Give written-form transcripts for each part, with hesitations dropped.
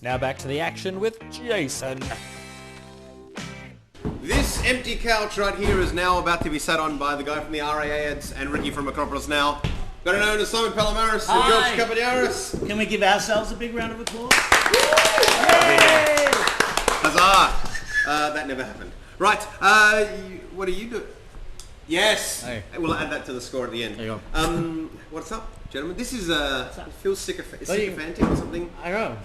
Now back to the action with Jason. This empty couch right here is now about to be sat on by the guy from the RAA ads and Ricky from Acropolis Now. Better known as Simon Palomares and George Kapadiaris. Can we give ourselves a big round of applause? Yay! Huzzah! That never happened. Right, what do you do? Yes! Hey. We'll add that to the score at the end. There you go. What's up, gentlemen? This is, it feels sycophantic or something. I know.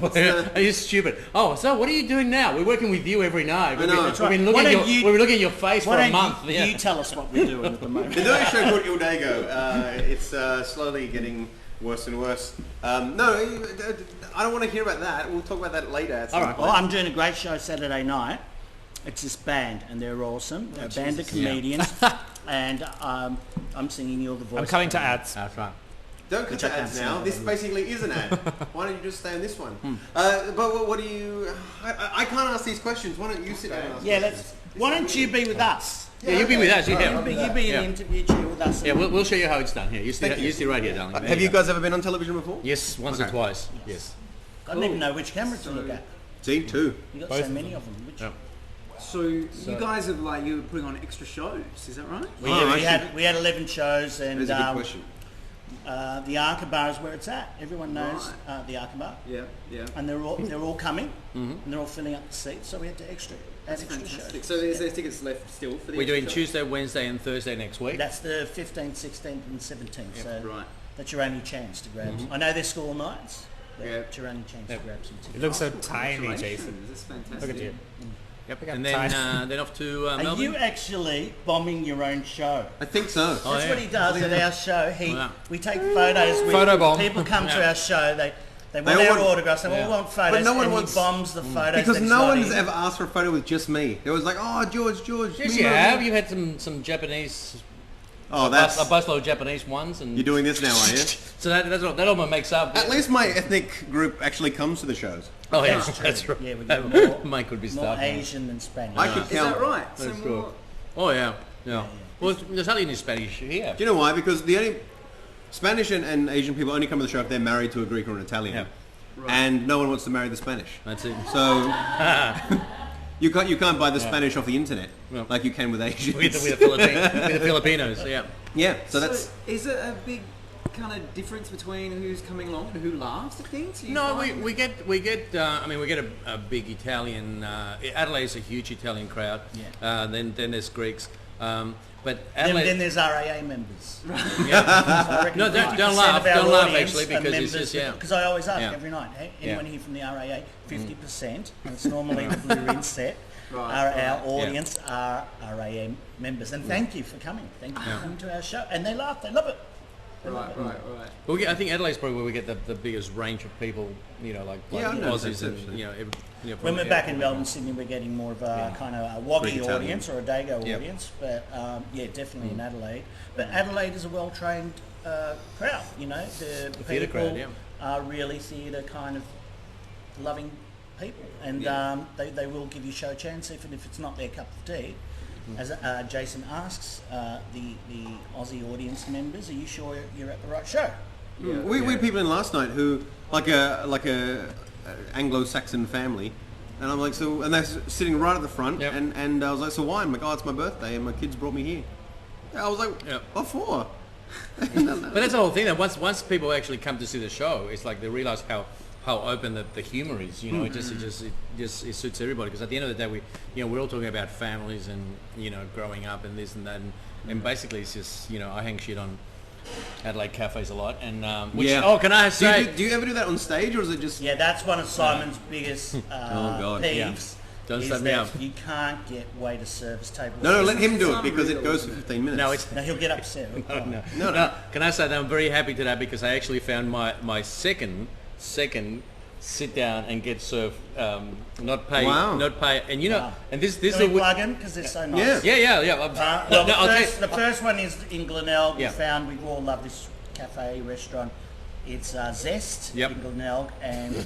Are you stupid? Oh, so what are you doing now? We're working with you every night. We've been looking at your face for a month. You tell us what we're doing at the moment. They're doing a show called Il Dago. It's slowly getting worse and worse. No, I don't want to hear about that. We'll talk about that later. All right. Well, I'm doing a great show Saturday night. It's this band, and they're awesome. They're a band of comedians, and I'm singing you all the voice. I'm coming to ads. That's right. Don't come to ads now. This basically is an ad. Why don't you just stay on this one? But what do you... I can't ask these questions. Why don't you sit down and ask questions? Why don't you be with us? Yeah, you be with us. You be an interview chair with us. Yeah, we'll show you how it's done. Here, you sit right here, darling. Have you guys ever been on television before? Yes, once or twice. Yes. I don't even know which camera to look at. See, two. You got so many of them. So you guys have you were putting on extra shows, is that right? We had 11 shows, and that's a good question. The Arca Bar is where it's at. Everyone knows the Arca Bar. Yeah. And they're all coming, and they're all filling up the seats. So we had to add extra shows. So is there tickets left still for the? We're doing Tuesday, Wednesday, and Thursday next week. That's the 15th, 16th, and 17th. Yep, so that's your only chance to grab. I know they're school nights. It's your only chance to grab some tickets. It looks so tiny, Jason. This is fantastic. Look at you. Yep. And then off to Melbourne. Are you actually bombing your own show? I think so. That's what he does at our show. We take photos with photo bomb. People come to our show. They want our autographs. They all want photos. But no one wants, he bombs the photos because no one's ever asked for a photo with just me. It was like, oh, George. Yes, you have. You had some Japanese. Oh, that's a busload of Japanese ones, and you're doing this now, are you? So that almost makes up. At least my ethnic group actually comes to the shows. Oh yeah, that's right. Yeah, we get Mine could be more Asian than Spanish. I could count. Is that right? That's cool. Oh yeah. Well, there's hardly any Spanish here. Do you know why? Because the only Spanish and Asian people only come to the show if they're married to a Greek or an Italian, and no one wants to marry the Spanish. That's it. So you can't buy the Spanish off the internet like you can with Asians. with the Filipinos. Yeah. Yeah. So that's. Is it a big kind of difference between who's coming along and who laughs at things? No, we get a big Italian. Adelaide's a huge Italian crowd. Yeah. Then there's Greeks. But Adelaide, then there's RAA members. Yeah. So no, don't laugh actually, because it's just because I always ask every night, hey, anyone here from the RAA? 50%, and it's normally the blue inset. Our audience are RAA members, and thank you for coming. Thank you for coming to our show, and they laugh, they love it. Right. Well, I think Adelaide's probably where we get the biggest range of people, like Aussies and when we're back in Melbourne, Sydney, we're getting more of a kind of a Waggy audience or a Dago audience, but definitely in Adelaide. But Adelaide is a well-trained crowd. The theatre crowd, are really theatre kind of loving people, and they will give you show chance even if it's not their cup of tea. As Jason asks the Aussie audience members, are you sure you're at the right show? We had people in last night who like a Anglo-Saxon family, and I'm like, so, and they're sitting right at the front, and I was like, so why? I'm like, oh, it's my birthday, and my kids brought me here. I was like, what for? But that's the whole thing. That once people actually come to see the show, it's like they realise how open the humour is. It suits everybody. Because at the end of the day, we're all talking about families and growing up and this and that, and basically it's just I hang shit on Adelaide cafes a lot, and can I say? Do you ever do that on stage, or is it just? Yeah, that's one of Simon's biggest peeves. Don't set me up. You can't get waiter service tables. No, let him do it because it goes for 15 minutes. No, he'll get upset. No. Can I say that I'm very happy today because I actually found my second sit down and get served, not pay, and and this is a plug in because they're so nice. Yeah. The first one is in Glenelg. We all love this cafe restaurant. It's Zest in Glenelg, and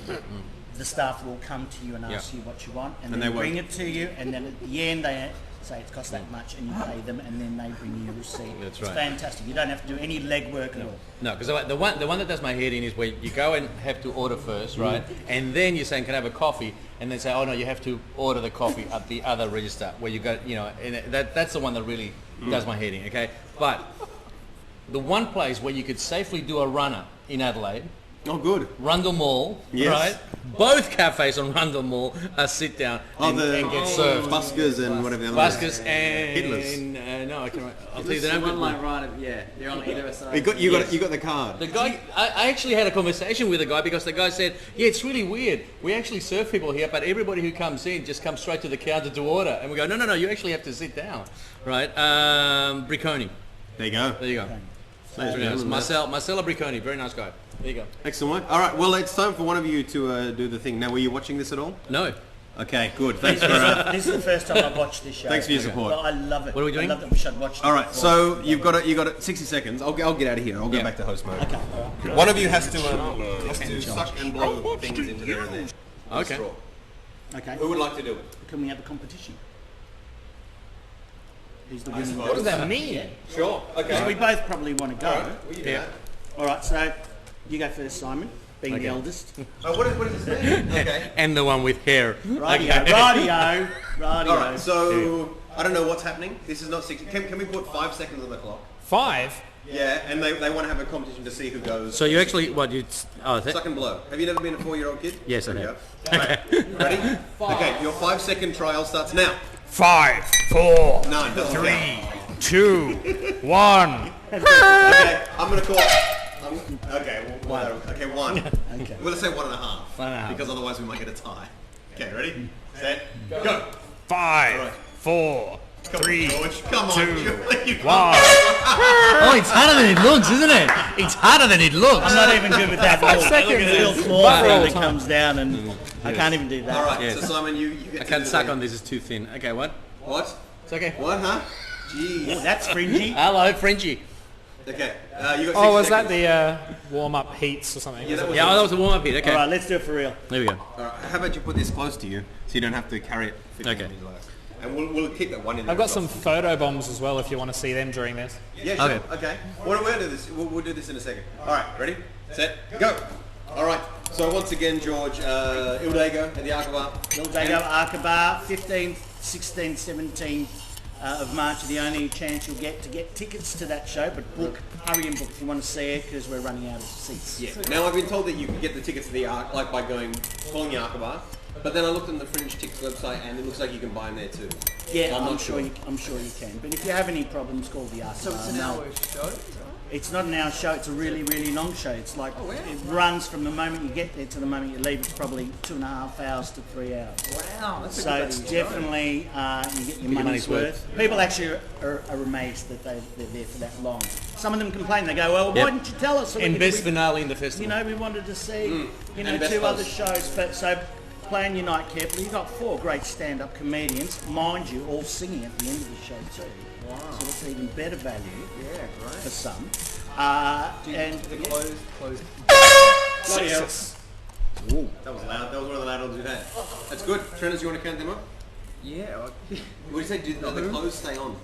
the staff will come to you and ask you what you want, and And then they won't. bring it to you, and then at the end they say it's cost that much, and you pay them, and then they bring you a receipt. That's It's right. fantastic. You don't have to do any legwork at all. No, because the one that does my head in is where you go and have to order first, right? And then you're saying, can I have a coffee? And they say, oh no, you have to order the coffee at the other register where you go, and that's the one that really does my head in, okay? But the one place where you could safely do a runner in Adelaide, Oh, good. Rundle Mall, Yes. right? Both cafes on Rundle Mall are sit down and get served. Buskers and whatever the other Buskers one and Hitlers. no, I can. I'll tell you the The name. one like right, they're on either side. is. You got the card. The guy, I actually had a conversation with the guy because the guy said, yeah, it's really weird. We actually serve people here, but everybody who comes in just comes straight to the counter to order. And we go, no, you actually have to sit down, right? Bricconi. There you go. There you go. Very nice. Marcelo Bricconi, very nice guy. There you go. Excellent work. All right, well, it's time for one of you to do the thing. Now, were you watching this at all? No. Okay, good. Thanks This is the first time I've watched this show. Thanks for your support. Well, I love it. What are we doing? I love that we should watch it. All right, before. so you got it. 60 seconds. I'll get out of here. I'll go back to host mode. Okay. One of you has to suck and blow things into there and there. Okay. Straw. Okay. Who would like to do it? Can we have a competition? Who's the I winner? suppose. What does that mean? Sure. Because we Okay. both probably want to go. All right. Well, you do Yeah. that. All right, so you go first, Simon, being the Okay. eldest. Oh, what does this mean? Okay. And the one with hair. Radio, Okay. radio. All right. So I don't know what's happening. This is not 60. Can we put 5 seconds on the clock? 5? Yeah, and they want to have a competition to see who goes. So you actually, what, Suck and blow. Have you never been a 4-year-old kid? Yes, I There you have. go. Right. Ready? Okay, your 5-second trial starts now. 5, 4, None. doesn't 3, count. 2, 1. Okay, I'm gonna call. Okay, okay, 1. Okay. We'll say 1.5. 1.5. Because otherwise we might get a tie. Okay, ready? Set. Go. 5, Alright. 4, Come 3, on, George. Come on, 2, George. You 1. Oh, it's harder than it looks, isn't it? It's harder than it looks. I'm not even good with that. Little, seconds little is claw butter all thing that time. comes down, and I can't even do that. All right, Yes. so Simon, you get I to can't do suck the- on this, it's too thin. Okay, what? What? It's okay. What, huh? Jeez. Oh, that's fringy. Hello, Frenchie. Okay, you got 6 Oh, was that seconds. the warm-up heats or something? Yeah, that was Yeah, that was a warm-up hit. Okay. All right, let's do it for real. There we go. All right, how about you put this close to you so you don't have to carry it 15 Okay. minutes later. And we'll keep that one in there. I've got as some well. photo bombs as well if you want to see them during this. Yeah, sure. Okay. Okay. We'll do this. We'll do this in a second. All right, ready? Set. Go. All right. So once again, George, Il Dago at the Archivar. Dago Arkabar, 15th, 16th, 17th of March are the only chance you'll get to get tickets to that show, but book, hurry and book if you want to see it because we're running out of seats. Yeah. Now I've been told that you can get the tickets to the Arc like by calling the Archivar, but then I looked on the Fringe Tickets website and it looks like you can buy them there too. Yeah, I'm I'm not sure sure. I'm sure you can. But if you have any problems, call the Arkabar. So it's an hour show? It's not an hour show, it's a really, really long show. It's like, it runs from the moment you get there to the moment you leave. It's probably 2.5 hours to 3 hours. Wow, that's So a good it's value show. definitely, you get your money's worth. People actually are amazed that they're there for that long. Some of them complain, they go, well, why Yep. didn't you tell us? So we And could- best we- finale in the festival. You know, we wanted to see, And best 2 other host. shows. But so plan your night carefully. You've got 4 great stand-up comedians, mind you, all singing at the end of the show too. Wow. So it's even better value Yeah, great. for some. And the closed. Bloody hell. That was loud. That was one of the loud ones we've had. That's good. Trainers, you want to count them up? Yeah, What do you say? Do the clothes stay on?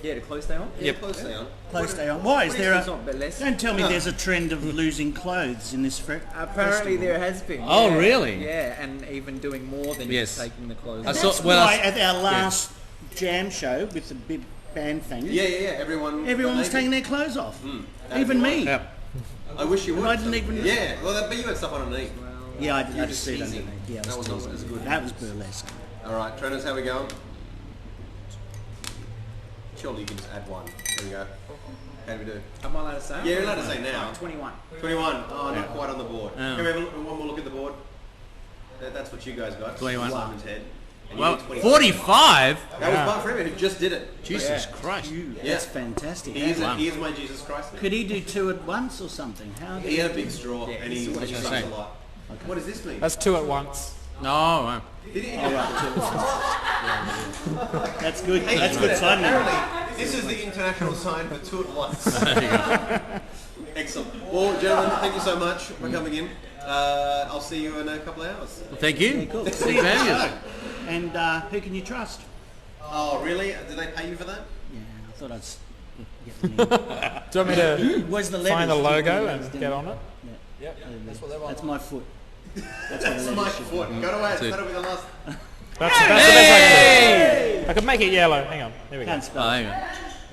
yeah, to close down. Yeah, clothes stay on. Close day on. Why is there It's a? not, but less. Don't tell me there's a trend of losing clothes in this Apparently there has been. Oh, yeah. really? Yeah, and even doing more than Yes. just taking the clothes I off. saw- That's well, why at our last jam show with the big band thing, Yeah. Everyone everyone was naked. taking their clothes off. That'd Even be me. Yeah. I wish you would. I didn't even- Yeah. Well, but you had stuff underneath. Yeah, I did. You're I just see it just teasing. underneath. Yeah, I That was not teasing. as good. That was burlesque. All right, trainers, how we going? Surely you can just add one. There we go. How do we do? Am I allowed to say? Yeah, you're allowed to say now. 21. 21. Oh, not quite on the board. Oh. Can we have one more look at the board? That's what you guys got. 21. Simon's head. And you Well, did 25. 45? That was Mark Freeman who just did it. Jesus Christ. Yeah. That's fantastic. He is, Wow. he is my Jesus Christ. Could he do 2 at once or something? How did He had a big straw and he I was sucks gonna a say. lot. What does this mean? That's 2 at once. No, right. Did he? That's good. Hey, That's look good at sign. that. Apparently, this is the international sign for two at once. Excellent. Well, gentlemen, thank you so much for coming in. I'll see you in a couple of hours. Well, thank you. Yeah, cool. Thanks for having us. And who can you trust? Oh, really? Did they pay you for that? Yeah, I thought I'd get the name. Do you want me to Where's the find the letters? logo Letters and down get there. on it? Yeah. That's what they want. That's my foot. That's That's what my the letters should be. foot. Go away. That's it. That'll be the last. That's the best I can do. I could make it yellow. Hang on. There we go. Can't spell. Oh, hang on.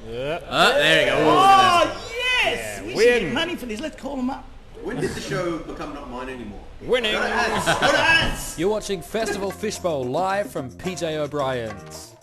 Yeah. Oh, there you go. Ooh, look at that. Oh, yes! We should win. get money for this. Let's call them up. When did the show become not mine anymore? Winning. Go to ads. Go to ads. You're watching Festival Fishbowl live from PJ O'Brien's.